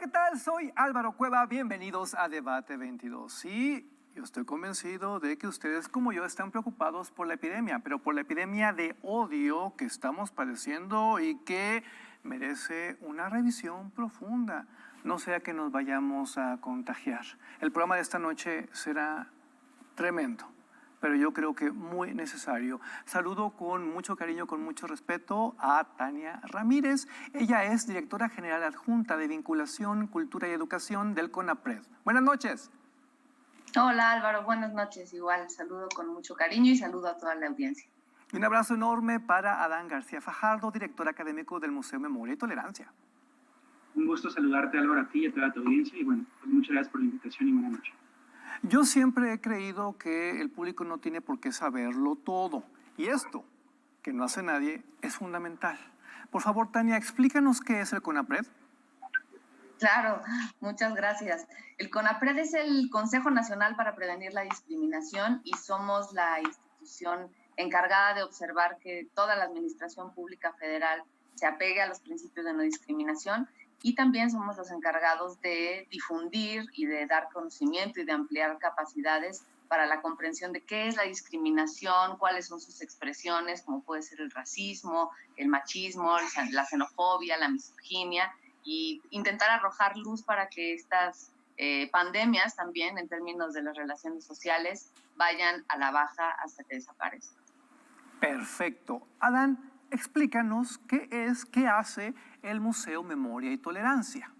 ¿qué tal? Soy Álvaro Cueva, bienvenidos a Debate 22. Sí, yo estoy convencido de que ustedes como yo están preocupados por la epidemia, pero por la epidemia de odio que estamos padeciendo y que merece una revisión profunda. No sea que nos vayamos a contagiar. El programa de esta noche será tremendo, pero yo creo que muy necesario. Saludo con mucho cariño, con mucho respeto a Tania Ramírez. Ella es directora general adjunta de Vinculación, Cultura y Educación del CONAPRED. Buenas noches. Hola Álvaro, buenas noches. Igual saludo con mucho cariño y saludo a toda la audiencia. Y un abrazo enorme para Adán García Fajardo, director académico del Museo Memoria y Tolerancia. Un gusto saludarte, Álvaro, a ti y a toda tu audiencia. Y bueno, pues muchas gracias por la invitación y buenas noches. Yo siempre he creído que el público no tiene por qué saberlo todo. Y esto, que no hace nadie, es fundamental. Por favor, Tania, explícanos qué es el CONAPRED. Claro, muchas gracias. El CONAPRED es el Consejo Nacional para Prevenir la Discriminación y somos la institución encargada de observar que toda la administración pública federal se apegue a los principios de no discriminación, y también somos los encargados de difundir y de dar conocimiento y de ampliar capacidades para la comprensión de qué es la discriminación, cuáles son sus expresiones, como puede ser el racismo, el machismo, la xenofobia, la misoginia, y intentar arrojar luz para que estas pandemias también, en términos de las relaciones sociales, vayan a la baja hasta que desaparezcan. Perfecto. Adán, explícanos qué hace el Museo Memoria y Tolerancia.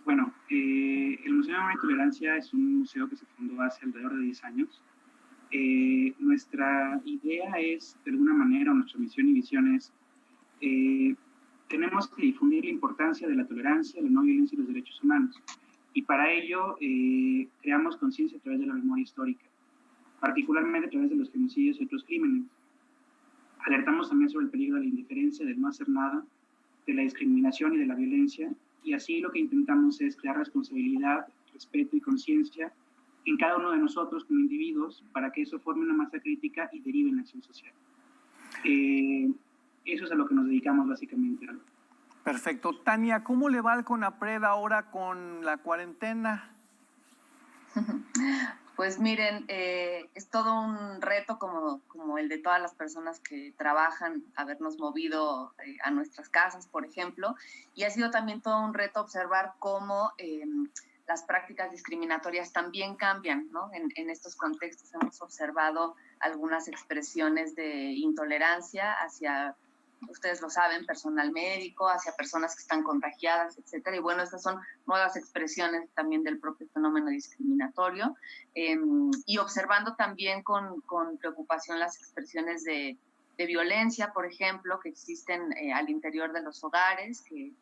Bueno, el Museo Memoria y Tolerancia es un museo que se fundó hace alrededor de 10 años. Nuestra idea es, de alguna manera, nuestra misión y visión es, tenemos que difundir la importancia de la tolerancia, la no violencia y los derechos humanos. Y para ello creamos conciencia a través de la memoria histórica, particularmente a través de los genocidios y otros crímenes. Alertamos también sobre el peligro de la indiferencia, del no hacer nada, de la discriminación y de la violencia, y así lo que intentamos es crear responsabilidad, respeto y conciencia en cada uno de nosotros como individuos para que eso forme una masa crítica y derive en acción social. Eso es a lo que nos dedicamos básicamente. Perfecto. Tania, ¿cómo le va al CONAPRED ahora con la cuarentena? Pues miren, es todo un reto como el de todas las personas que trabajan, habernos movido a nuestras casas, por ejemplo, y ha sido también todo un reto observar cómo las prácticas discriminatorias también cambian, ¿no? En estos contextos hemos observado algunas expresiones de intolerancia hacia, ustedes lo saben, personal médico, hacia personas que están contagiadas, etcétera. Y bueno, estas son nuevas expresiones también del propio fenómeno discriminatorio. Y observando también con preocupación las expresiones de violencia, por ejemplo, que existen al interior de los hogares, que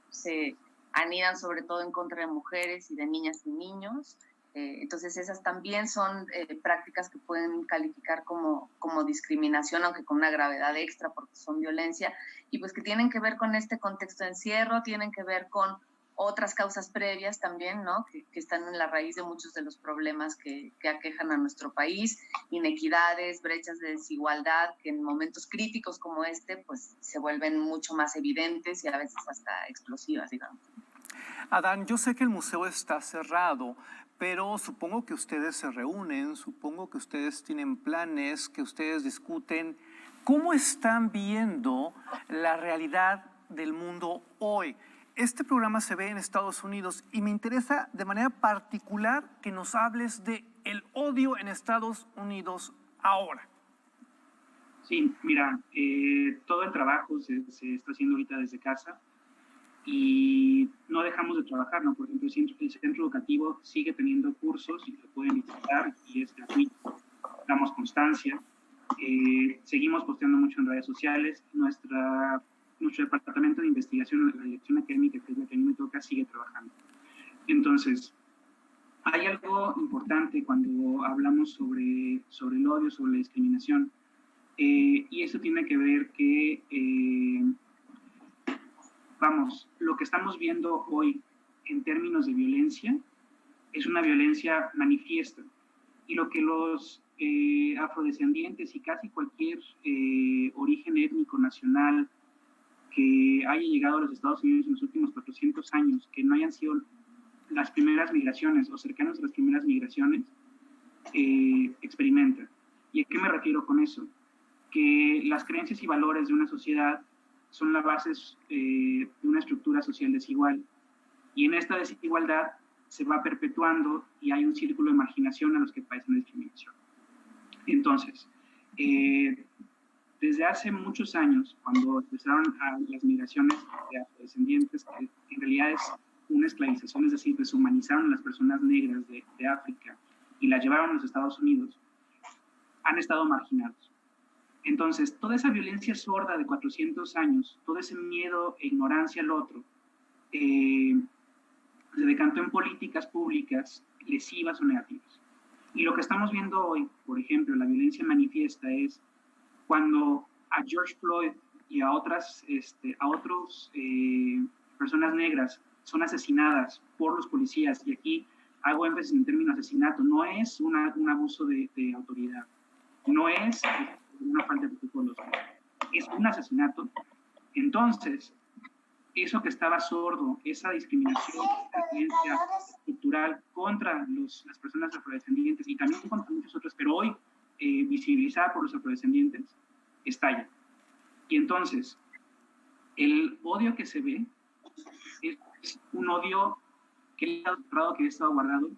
se anidan sobre todo en contra de mujeres y de niñas y niños. Entonces esas también son prácticas que pueden calificar como discriminación, aunque con una gravedad extra porque son violencia, y pues que tienen que ver con este contexto de encierro, tienen que ver con otras causas previas también, ¿no? Que están en la raíz de muchos de los problemas que aquejan a nuestro país, inequidades, brechas de desigualdad, que en momentos críticos como este pues se vuelven mucho más evidentes y a veces hasta explosivas, digamos. Adán, yo sé que el museo está cerrado, pero supongo que ustedes se reúnen, supongo que ustedes tienen planes, que ustedes discuten. ¿Cómo están viendo la realidad del mundo hoy? Este programa se ve en Estados Unidos y me interesa de manera particular que nos hables de el odio en Estados Unidos ahora. Sí, mira, todo el trabajo se está haciendo ahorita desde casa y no dejamos de trabajar, ¿no? Por ejemplo, el centro educativo sigue teniendo cursos y lo pueden visitar y es gratuito. Damos constancia. Seguimos posteando mucho en redes sociales. Nuestro departamento de investigación, la dirección académica, que es la que a mí me toca, sigue trabajando. Entonces, hay algo importante cuando hablamos sobre el odio, sobre la discriminación, y eso tiene que ver que, lo que estamos viendo hoy en términos de violencia es una violencia manifiesta, y lo que los afrodescendientes y casi cualquier origen étnico nacional que haya llegado a los Estados Unidos en los últimos 400 años, que no hayan sido las primeras migraciones o cercanos a las primeras migraciones, experimenta. ¿Y a qué me refiero con eso? Que las creencias y valores de una sociedad son la base de una estructura social desigual. Y en esta desigualdad se va perpetuando y hay un círculo de marginación a los que padecen discriminación. Entonces, desde hace muchos años, cuando empezaron las migraciones de afrodescendientes, que en realidad es una esclavización, es decir, deshumanizaron a las personas negras de África y las llevaron a los Estados Unidos, han estado marginados. Entonces, toda esa violencia sorda de 400 años, todo ese miedo e ignorancia al otro, se decantó en políticas públicas lesivas o negativas. Y lo que estamos viendo hoy, por ejemplo, la violencia manifiesta es cuando a George Floyd y a otras personas negras son asesinadas por los policías, y aquí hago énfasis en el término asesinato, no es un abuso de autoridad, no es una falta de protocolos, es un asesinato. Entonces, eso que estaba sordo, esa discriminación, esa violencia estructural contra las personas afrodescendientes y también contra muchos otros, pero hoy visibilizada por los afrodescendientes, estalla. Y entonces, el odio que se ve es un odio que ha estado guardado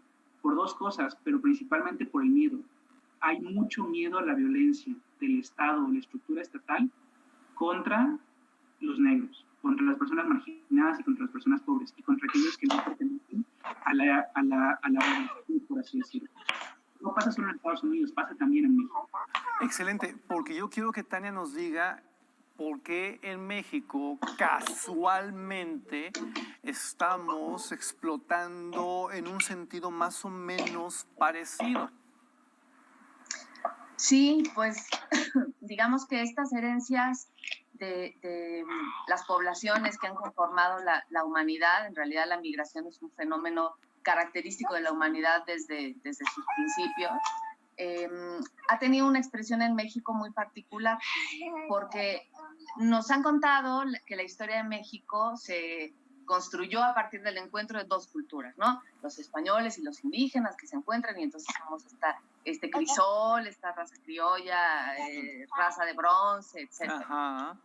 por dos cosas, pero principalmente por el miedo. Hay mucho miedo a la violencia del Estado, la estructura estatal, contra los negros, contra las personas marginadas y contra las personas pobres, y contra aquellos que no pertenecen a la organización, por así decirlo. No pasa solo en Estados Unidos, pasa también en México. Excelente, porque yo quiero que Tania nos diga por qué en México casualmente estamos explotando en un sentido más o menos parecido. Sí, pues digamos que estas herencias de las poblaciones que han conformado la humanidad, en realidad la migración es un fenómeno característico de la humanidad desde sus principios, ha tenido una expresión en México muy particular, porque nos han contado que la historia de México se construyó a partir del encuentro de dos culturas, ¿no? Los españoles y los indígenas que se encuentran, y entonces somos este crisol, esta raza criolla, raza de bronce, etc. Ajá.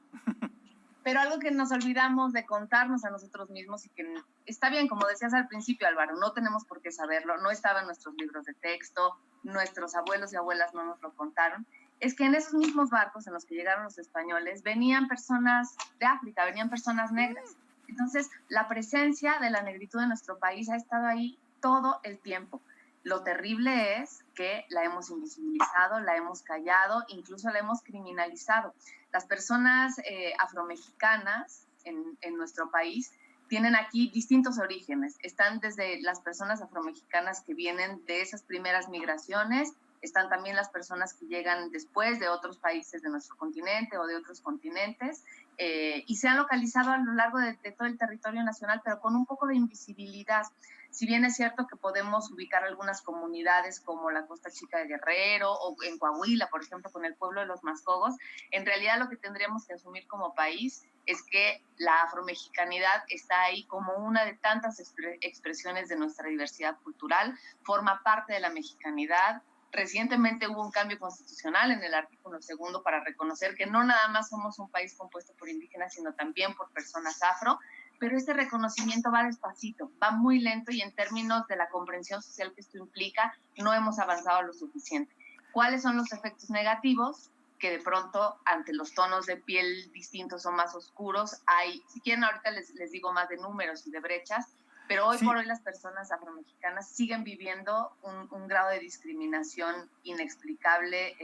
Pero algo que nos olvidamos de contarnos a nosotros mismos, y que está bien, como decías al principio, Álvaro, no tenemos por qué saberlo, no estaba en nuestros libros de texto, nuestros abuelos y abuelas no nos lo contaron, es que en esos mismos barcos en los que llegaron los españoles venían personas de África, venían personas negras. Entonces, la presencia de la negritud en nuestro país ha estado ahí todo el tiempo. Lo terrible es que la hemos invisibilizado, la hemos callado, incluso la hemos criminalizado. Las personas afromexicanas en nuestro país tienen aquí distintos orígenes. Están desde las personas afromexicanas que vienen de esas primeras migraciones, están también las personas que llegan después de otros países de nuestro continente o de otros continentes, y se han localizado a lo largo de todo el territorio nacional, pero con un poco de invisibilidad. Si bien es cierto que podemos ubicar algunas comunidades como la Costa Chica de Guerrero o en Coahuila, por ejemplo, con el pueblo de los Mascogos, en realidad lo que tendríamos que asumir como país es que la afromexicanidad está ahí como una de tantas expresiones de nuestra diversidad cultural, forma parte de la mexicanidad. Recientemente hubo un cambio constitucional en el artículo 2 para reconocer que no nada más somos un país compuesto por indígenas, sino también por personas afro, pero este reconocimiento va despacito, va muy lento, y en términos de la comprensión social que esto implica, no hemos avanzado lo suficiente. ¿Cuáles son los efectos negativos? Que de pronto, ante los tonos de piel distintos o más oscuros, hay, si quieren ahorita les digo más de números y de brechas, pero hoy por hoy las personas afromexicanas siguen viviendo un grado de discriminación inexplicable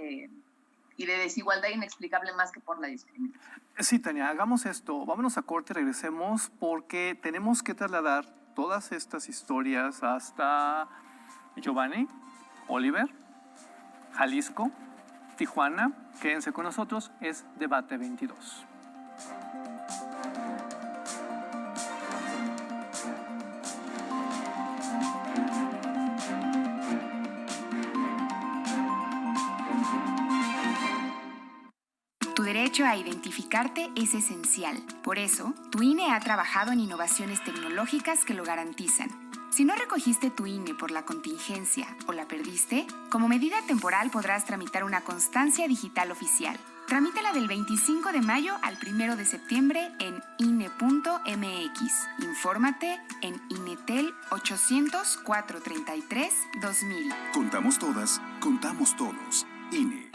y de desigualdad inexplicable más que por la discriminación. Sí, Tania, hagamos esto. Vámonos a corte y regresemos, porque tenemos que trasladar todas estas historias hasta Giovanni, Oliver, Jalisco, Tijuana. Quédense con nosotros, es Debate 22. derecho a identificarte es esencial. Por eso, tu INE ha trabajado en innovaciones tecnológicas que lo garantizan. Si no recogiste tu INE por la contingencia o la perdiste, como medida temporal podrás tramitar una constancia digital oficial. Tramítala del 25 de mayo al 1 de septiembre en INE.mx. Infórmate en INETEL 800-433-2000. Contamos todas, contamos todos. INE.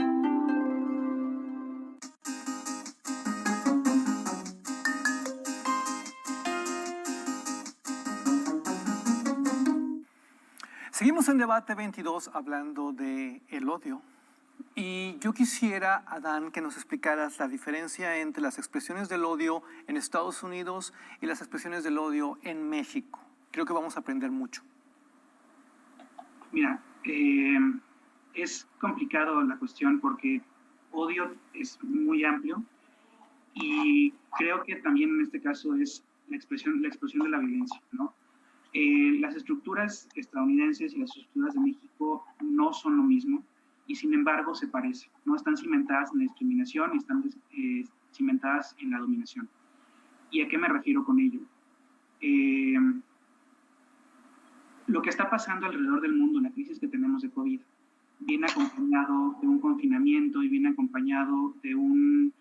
Seguimos en Debate 22 hablando de el odio. Y yo quisiera, Adán, que nos explicaras la diferencia entre las expresiones del odio en Estados Unidos y las expresiones del odio en México. Creo que vamos a aprender mucho. Mira, es complicado la cuestión porque odio es muy amplio y creo que también en este caso es la explosión de la violencia, ¿no? Las estructuras estadounidenses y las estructuras de México no son lo mismo y sin embargo se parecen, ¿no? Están cimentadas en la discriminación y están cimentadas en la dominación. ¿Y a qué me refiero con ello? Lo que está pasando alrededor del mundo, la crisis que tenemos de COVID, viene acompañado de un confinamiento y viene acompañado de una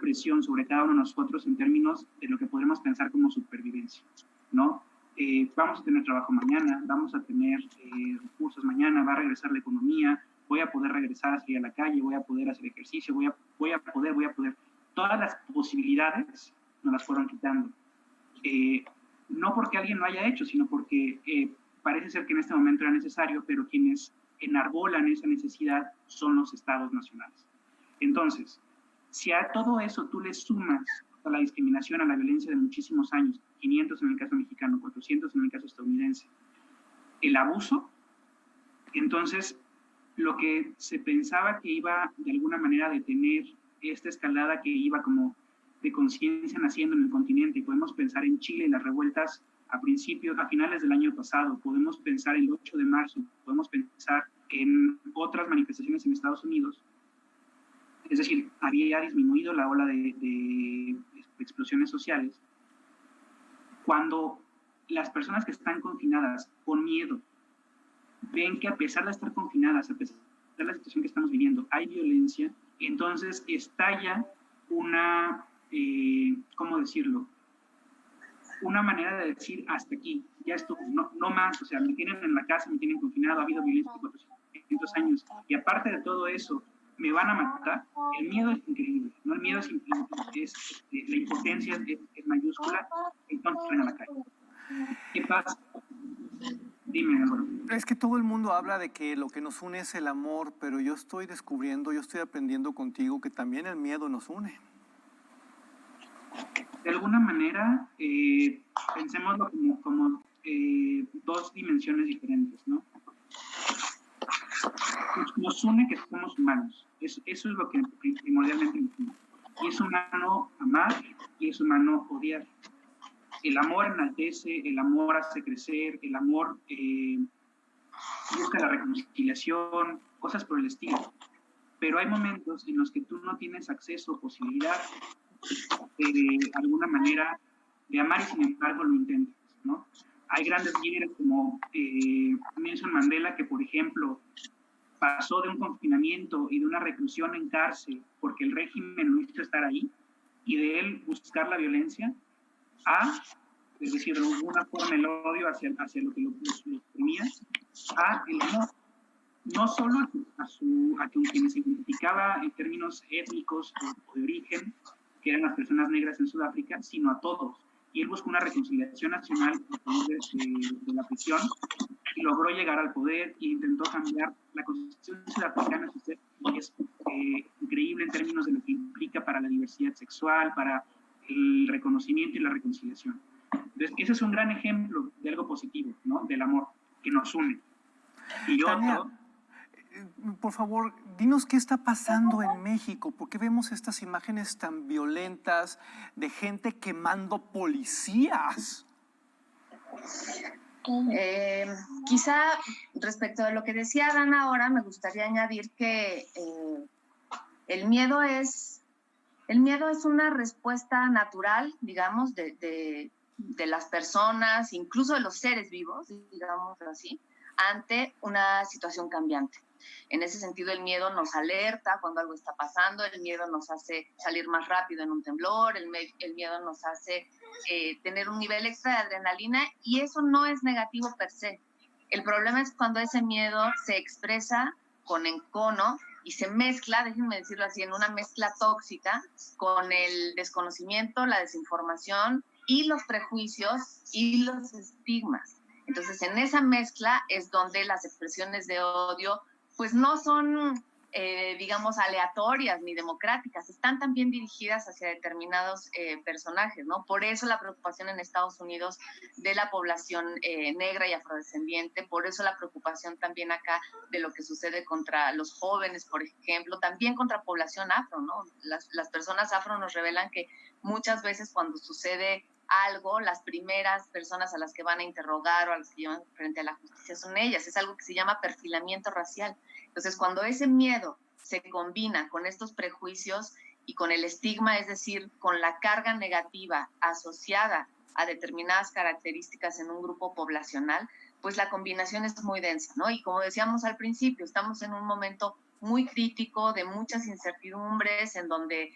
presión sobre cada uno de nosotros en términos de lo que podemos pensar como supervivencia, ¿no? Vamos a tener trabajo mañana, vamos a tener recursos mañana, va a regresar la economía, voy a poder regresar a salir a la calle, voy a poder hacer ejercicio, voy a poder. Todas las posibilidades nos las fueron quitando. No porque alguien lo haya hecho, sino porque parece ser que en este momento era necesario, pero quienes enarbolan esa necesidad son los estados nacionales. Entonces, si a todo eso tú le sumas a la discriminación, a la violencia de muchísimos años, 500 en el caso mexicano, 400 en el caso estadounidense, el abuso, entonces lo que se pensaba que iba de alguna manera a detener esta escalada que iba como de conciencia naciendo en el continente, y podemos pensar en Chile y las revueltas a finales del año pasado, podemos pensar en el 8 de marzo, podemos pensar en otras manifestaciones en Estados Unidos. Es decir, había disminuido la ola de explosiones sociales cuando las personas que están confinadas con miedo ven que a pesar de estar confinadas, a pesar de la situación que estamos viviendo, hay violencia, entonces estalla una, ¿cómo decirlo? Una manera de decir hasta aquí, ya estuvo, no más, o sea, me tienen en la casa, me tienen confinado, ha habido violencia por 400 años, y aparte de todo eso, me van a matar. El miedo es increíble, ¿no? El miedo es la impotencia es mayúscula, entonces salen a la calle. ¿Qué pasa? Dime, Álvaro. Es que todo el mundo habla de que lo que nos une es el amor, pero yo estoy aprendiendo contigo que también el miedo nos une. De alguna manera, pensémoslo como dos dimensiones diferentes, ¿no? Nos une que somos humanos. Eso es lo que primordialmente nos une. Y es humano amar y es humano odiar. El amor enaltece, el amor hace crecer, el amor busca la reconciliación, cosas por el estilo. Pero hay momentos en los que tú no tienes acceso o posibilidad de alguna manera de amar y sin embargo lo intentas, ¿no? Hay grandes líderes como Nelson Mandela que, por ejemplo, pasó de un confinamiento y de una reclusión en cárcel porque el régimen lo hizo estar ahí y de él buscar la violencia es decir, de alguna forma el odio hacia lo que lo oprimía, el amor. No solo a quienes se identificaba en términos étnicos o de origen, que eran las personas negras en Sudáfrica, sino a todos. Y él buscó una reconciliación nacional de la prisión y logró llegar al poder e intentó cambiar la constitución sudafricana, y es increíble en términos de lo que implica para la diversidad sexual, para el reconocimiento y la reconciliación. Entonces, ese es un gran ejemplo de algo positivo, ¿no? Del amor que nos une. Y Tania, otro... por favor, dinos qué está pasando en México. ¿Por qué vemos estas imágenes tan violentas de gente quemando policías? Quizá respecto a lo que decía Dan ahora, me gustaría añadir que El miedo es una respuesta natural, digamos, de las personas, incluso de los seres vivos, digamos así, ante una situación cambiante. En ese sentido, el miedo nos alerta cuando algo está pasando, el miedo nos hace salir más rápido en un temblor, el miedo nos hace tener un nivel extra de adrenalina, y eso no es negativo per se. El problema es cuando ese miedo se expresa con encono y se mezcla, déjenme decirlo así, en una mezcla tóxica con el desconocimiento, la desinformación y los prejuicios y los estigmas. Entonces, en esa mezcla es donde las expresiones de odio pues no son, digamos, aleatorias ni democráticas, están también dirigidas hacia determinados personajes, ¿no? Por eso la preocupación en Estados Unidos de la población negra y afrodescendiente, por eso la preocupación también acá de lo que sucede contra los jóvenes, por ejemplo, también contra población afro, ¿no? Las personas afro nos revelan que muchas veces cuando sucede algo, las primeras personas a las que van a interrogar o a las que llevan frente a la justicia son ellas. Es algo que se llama perfilamiento racial. Entonces, cuando ese miedo se combina con estos prejuicios y con el estigma, es decir, con la carga negativa asociada a determinadas características en un grupo poblacional, pues la combinación es muy densa, ¿no? Y como decíamos al principio, estamos en un momento muy crítico, de muchas incertidumbres, en donde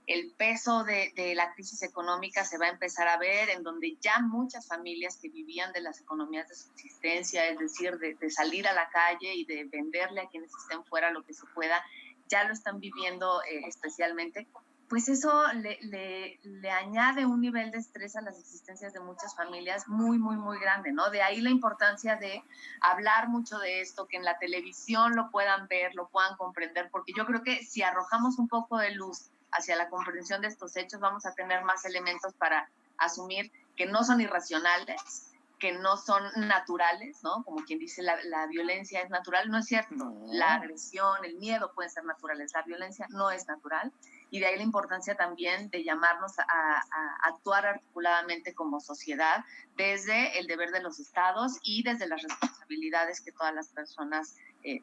el peso de la crisis económica se va a empezar a ver, en donde ya muchas familias que vivían de las economías de subsistencia, es decir, de salir a la calle y de venderle a quienes estén fuera lo que se pueda, ya lo están viviendo especialmente, pues eso le añade un nivel de estrés a las existencias de muchas familias muy, muy, muy grande, ¿no? De ahí la importancia de hablar mucho de esto, que en la televisión lo puedan ver, lo puedan comprender, porque yo creo que si arrojamos un poco de luz hacia la comprensión de estos hechos, vamos a tener más elementos para asumir que no son irracionales, que no son naturales, ¿no? Como quien dice, la violencia es natural, no es cierto. No. La agresión, el miedo pueden ser naturales, la violencia no es natural. Y de ahí la importancia también de llamarnos a actuar articuladamente como sociedad desde el deber de los estados y desde las responsabilidades que todas las personas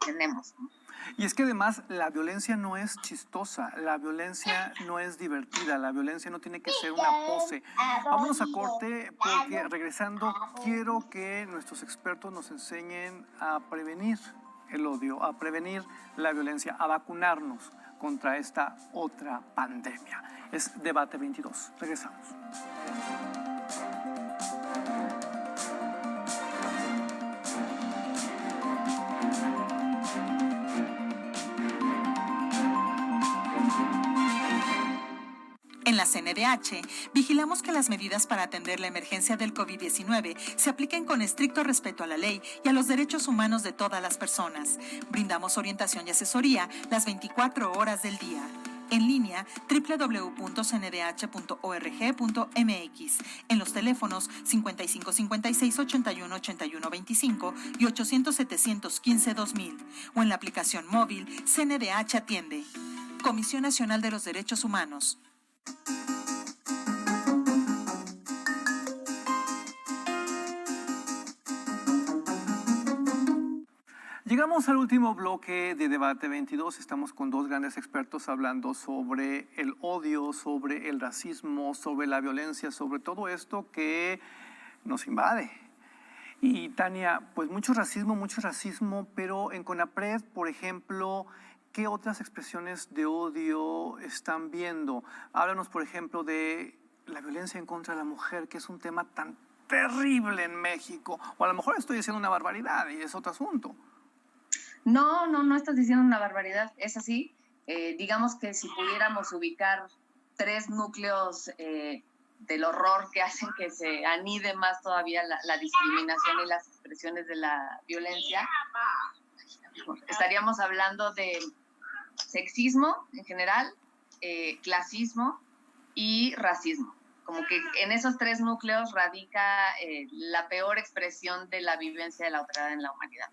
tenemos, ¿no? Y es que además la violencia no es chistosa, la violencia no es divertida, la violencia no tiene que ser una pose. Vámonos a corte porque regresando quiero que nuestros expertos nos enseñen a prevenir el odio, a prevenir la violencia, a vacunarnos contra esta otra pandemia. Es Debate 22. Regresamos. En la CNDH, vigilamos que las medidas para atender la emergencia del COVID-19 se apliquen con estricto respeto a la ley y a los derechos humanos de todas las personas. Brindamos orientación y asesoría las 24 horas del día. En línea, www.cndh.org.mx, en los teléfonos 5556-818125 y 800-715-2000, o en la aplicación móvil CNDH Atiende. Comisión Nacional de los Derechos Humanos. Llegamos al último bloque de Debate 22. Estamos con dos grandes expertos hablando sobre el odio, sobre el racismo, sobre la violencia, sobre todo esto que nos invade. Y Tania, pues mucho racismo, pero en CONAPRED, por ejemplo, ¿qué otras expresiones de odio están viendo? Háblanos, por ejemplo, de la violencia en contra de la mujer, que es un tema tan terrible en México. O a lo mejor estoy diciendo una barbaridad y es otro asunto. No estás diciendo una barbaridad, es así. Digamos que si pudiéramos ubicar 3 núcleos del horror que hacen que se anide más todavía la discriminación y las expresiones de la violencia, estaríamos hablando de sexismo en general, clasismo y racismo. Como que en esos 3 núcleos radica la peor expresión de la vivencia de la otredad en la humanidad.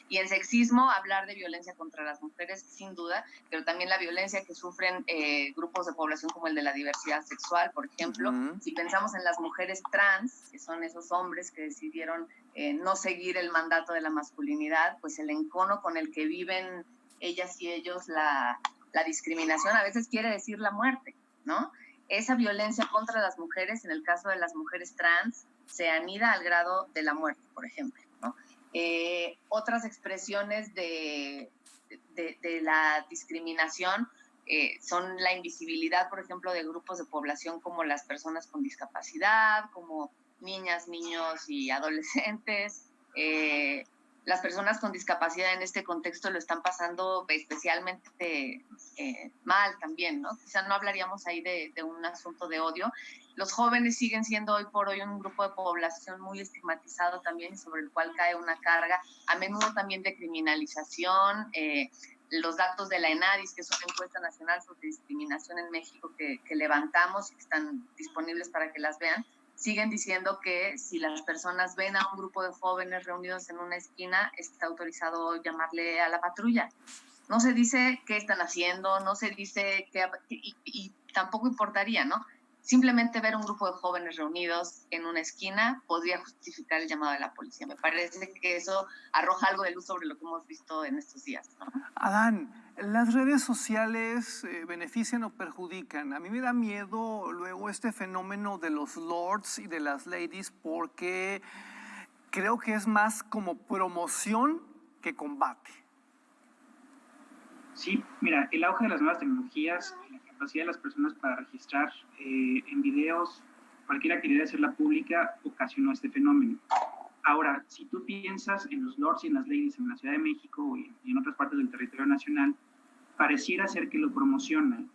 Y en sexismo, hablar de violencia contra las mujeres, sin duda, pero también la violencia que sufren grupos de población como el de la diversidad sexual, por ejemplo. Si pensamos en las mujeres trans, que son esos hombres que decidieron no seguir el mandato de la masculinidad, pues el encono con el que viven ellas y ellos la la discriminación a veces quiere decir la muerte, ¿no? Esa violencia contra las mujeres, en el caso de las mujeres trans, se anida al grado de la muerte, por ejemplo, ¿no? Otras expresiones de la discriminación son la invisibilidad, por ejemplo, de grupos de población como las personas con discapacidad, como niñas, niños y adolescentes. Las personas con discapacidad en este contexto lo están pasando especialmente mal también, ¿no? Quizá no hablaríamos ahí de un asunto de odio. Los jóvenes siguen siendo hoy por hoy un grupo de población muy estigmatizado también y sobre el cual cae una carga, a menudo también de criminalización. Los datos de la ENADIS, que es una encuesta nacional sobre discriminación en México que levantamos y que están disponibles para que las vean, siguen diciendo que si las personas ven a un grupo de jóvenes reunidos en una esquina, está autorizado llamarle a la patrulla. No se dice qué están haciendo, no se dice qué, y tampoco importaría, ¿no? Simplemente ver un grupo de jóvenes reunidos en una esquina podría justificar el llamado de la policía. Me parece que eso arroja algo de luz sobre lo que hemos visto en estos días, ¿no? Adán, ¿las redes sociales benefician o perjudican? A mí me da miedo luego este fenómeno de los lords y de las ladies porque creo que es más como promoción que combate. Sí, mira, el auge de las nuevas tecnologías, la capacidad de las personas para registrar en videos cualquier actividad de hacerla pública ocasionó este fenómeno. Ahora, si tú piensas en los lords y en las ladies en la Ciudad de México y en otras partes del territorio nacional, pareciera ser que lo promocionan.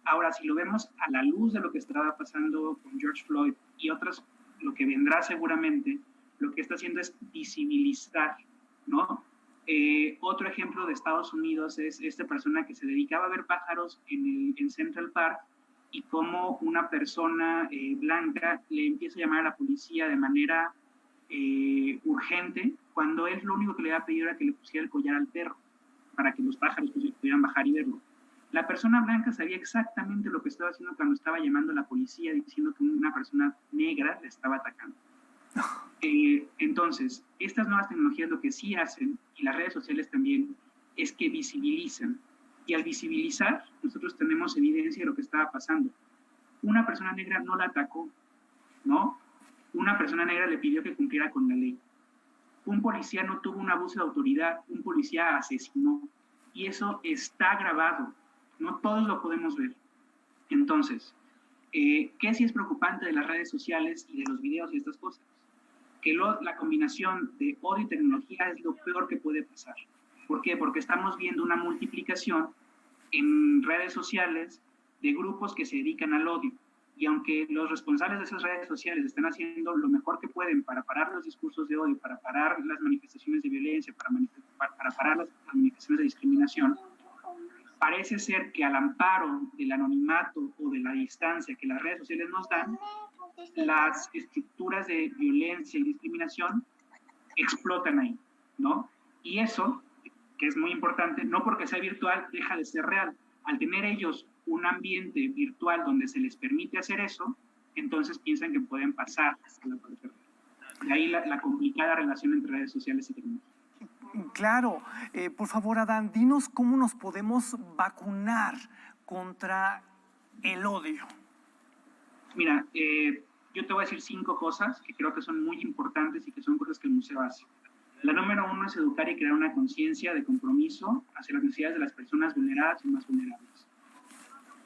Ahora, si lo vemos a la luz de lo que estaba pasando con George Floyd y otras, lo que vendrá seguramente, lo que está haciendo es visibilizar, ¿no? Otro ejemplo de Estados Unidos es esta persona que se dedicaba a ver pájaros en Central Park y cómo una persona blanca le empieza a llamar a la policía de manera urgente cuando él lo único que le había pedido era que le pusiera el collar al perro para que los pájaros pues, pudieran bajar y verlo. La persona blanca sabía exactamente lo que estaba haciendo cuando estaba llamando a la policía diciendo que una persona negra le estaba atacando. Entonces, estas nuevas tecnologías lo que sí hacen, y las redes sociales también, es que visibilizan. Y al visibilizar, nosotros tenemos evidencia de lo que estaba pasando. Una persona negra no la atacó, ¿no? Una persona negra le pidió que cumpliera con la ley. Un policía no tuvo un abuso de autoridad, un policía asesinó. Y eso está grabado, no todos lo podemos ver. Entonces, ¿qué sí es preocupante de las redes sociales y de los videos y estas cosas? Que la combinación de odio y tecnología es lo peor que puede pasar. ¿Por qué? Porque estamos viendo una multiplicación en redes sociales de grupos que se dedican al odio. Y aunque los responsables de esas redes sociales están haciendo lo mejor que pueden para parar los discursos de odio, para parar las manifestaciones de violencia, para parar las manifestaciones de discriminación, parece ser que al amparo del anonimato o de la distancia que las redes sociales nos dan, las estructuras de violencia y discriminación explotan ahí, ¿no? Y eso, que es muy importante, no porque sea virtual deja de ser real. Al tener ellos un ambiente virtual donde se les permite hacer eso, entonces piensan que pueden pasar a la parte real. De ahí la complicada relación entre redes sociales y tecnología. Claro, por favor, Adán, dinos cómo nos podemos vacunar contra el odio. Mira, yo te voy a decir 5 cosas que creo que son muy importantes y que son cosas que el museo hace. La número 1 es educar y crear una conciencia de compromiso hacia las necesidades de las personas vulneradas y más vulnerables.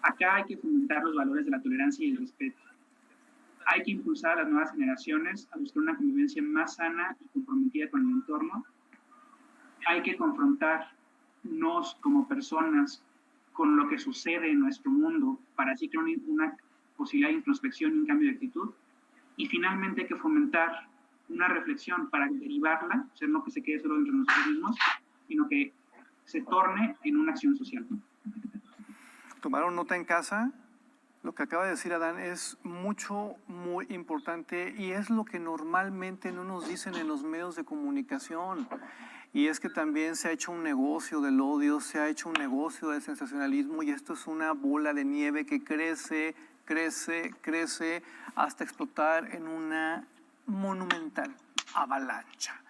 Acá hay que fomentar los valores de la tolerancia y el respeto. Hay que impulsar a las nuevas generaciones a buscar una convivencia más sana y comprometida con el entorno. Hay que confrontarnos como personas con lo que sucede en nuestro mundo para así crear una posibilidad de introspección y un cambio de actitud. Y finalmente hay que fomentar una reflexión para derivarla, o sea, no que se quede solo entre nosotros mismos, sino que se torne en una acción social. ¿Tomaron nota en casa? Lo que acaba de decir Adán es muy importante y es lo que normalmente no nos dicen en los medios de comunicación. Y es que también se ha hecho un negocio del odio, se ha hecho un negocio del sensacionalismo y esto es una bola de nieve que crece hasta explotar en una monumental avalancha.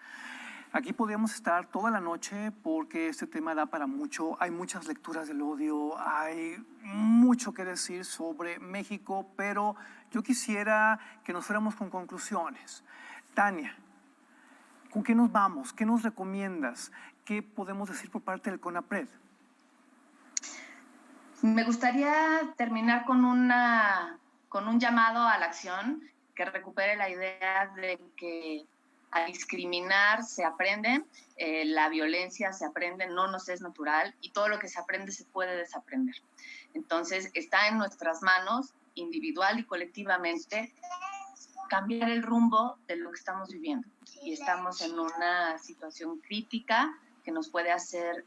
Aquí podríamos estar toda la noche porque este tema da para mucho. Hay muchas lecturas del odio, hay mucho que decir sobre México, pero yo quisiera que nos fuéramos con conclusiones. Tania, ¿con qué nos vamos? ¿Qué nos recomiendas? ¿Qué podemos decir por parte del CONAPRED? Me gustaría terminar con un llamado a la acción que recupere la idea de que a discriminar se aprende, la violencia se aprende, no nos es natural y todo lo que se aprende se puede desaprender. Entonces está en nuestras manos, individual y colectivamente, cambiar el rumbo de lo que estamos viviendo. Y estamos en una situación crítica que nos puede hacer,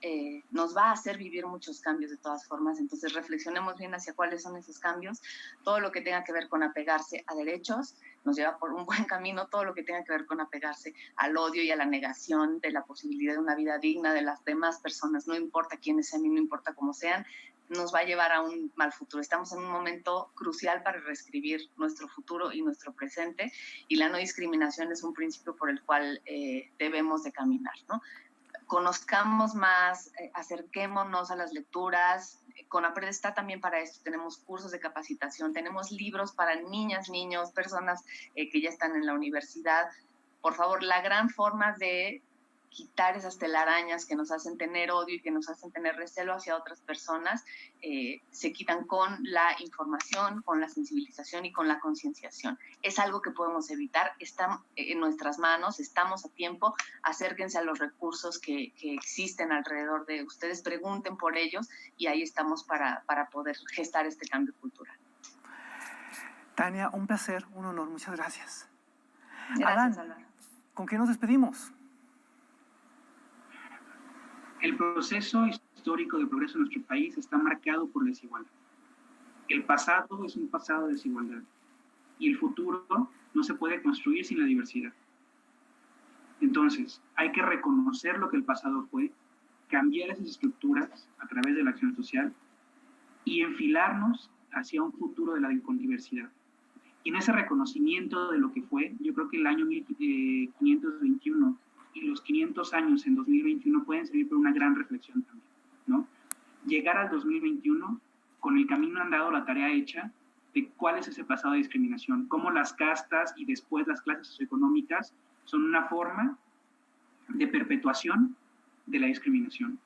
nos va a hacer vivir muchos cambios de todas formas. Entonces reflexionemos bien hacia cuáles son esos cambios. Todo lo que tenga que ver con apegarse a derechos nos lleva por un buen camino. Todo lo que tenga que ver con apegarse al odio y a la negación de la posibilidad de una vida digna de las demás personas, no importa quiénes sean y no importa cómo sean, nos va a llevar a un mal futuro. Estamos en un momento crucial para reescribir nuestro futuro y nuestro presente, y la no discriminación es un principio por el cual debemos de caminar, ¿no? Conozcamos más, acerquémonos a las lecturas. CONAPRED está también para esto. Tenemos cursos de capacitación, tenemos libros para niñas, niños, personas que ya están en la universidad. Por favor, la gran forma de quitar esas telarañas que nos hacen tener odio y que nos hacen tener recelo hacia otras personas, se quitan con la información, con la sensibilización y con la concienciación. Es algo que podemos evitar, está en nuestras manos, estamos a tiempo, acérquense a los recursos que existen alrededor de ustedes, pregunten por ellos y ahí estamos para poder gestar este cambio cultural. Tania, un placer, un honor, muchas gracias. Gracias, Adán, Álvaro. ¿con qué nos despedimos? El proceso histórico de progreso en nuestro país está marcado por la desigualdad. El pasado es un pasado de desigualdad y el futuro no se puede construir sin la diversidad. Entonces, hay que reconocer lo que el pasado fue, cambiar esas estructuras a través de la acción social y enfilarnos hacia un futuro con diversidad. Y en ese reconocimiento de lo que fue, yo creo que el año 1521 y los 500 años en 2021 pueden servir para una gran reflexión también, ¿no? Llegar al 2021 con el camino andado, la tarea hecha de cuál es ese pasado de discriminación, cómo las castas y después las clases socioeconómicas son una forma de perpetuación de la discriminación.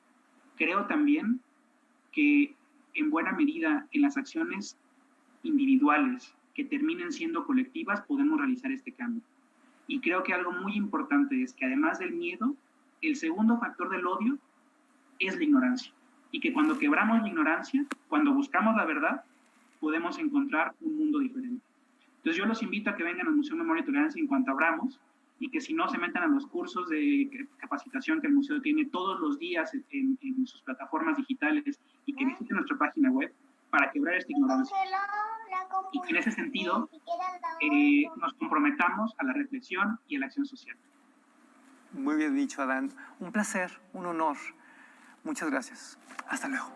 Creo también que en buena medida en las acciones individuales que terminen siendo colectivas podemos realizar este cambio. Y creo que algo muy importante es que además del miedo, el segundo factor del odio es la ignorancia. Y que cuando quebramos la ignorancia, cuando buscamos la verdad, podemos encontrar un mundo diferente. Entonces yo los invito a que vengan al Museo Memoria y Tolerancia en cuanto abramos, y que si no se metan a los cursos de capacitación que el museo tiene todos los días en sus plataformas digitales y que visiten nuestra página web para quebrar esta ignorancia. Y que en ese sentido nos comprometamos a la reflexión y a la acción social. Muy bien dicho, Adán. Un placer, un honor. Muchas gracias. Hasta luego.